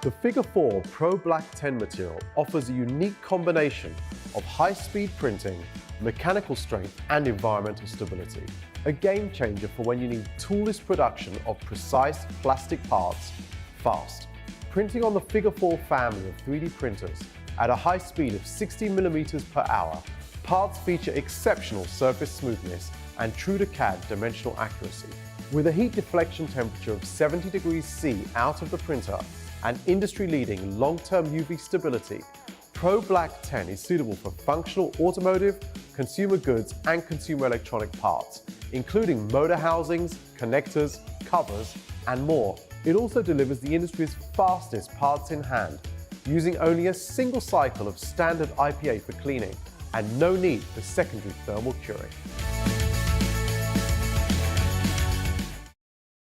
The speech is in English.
The Figure 4 Pro-BLK 10 material offers a unique combination of high-speed printing, mechanical strength, and environmental stability. A game changer for when you need toolless production of precise plastic parts fast. Printing on the Figure 4 family of 3D printers at a high speed of 60mm per hour, parts feature exceptional surface smoothness and true to CAD dimensional accuracy. With a heat deflection temperature of 70 degrees C out of the printer and industry-leading long-term UV stability, Pro-BLK 10 is suitable for functional automotive, consumer goods, and consumer electronic parts, including motor housings, connectors, covers, and more. It also delivers the industry's fastest parts in hand, using only a single cycle of standard IPA for cleaning and no need for secondary thermal curing.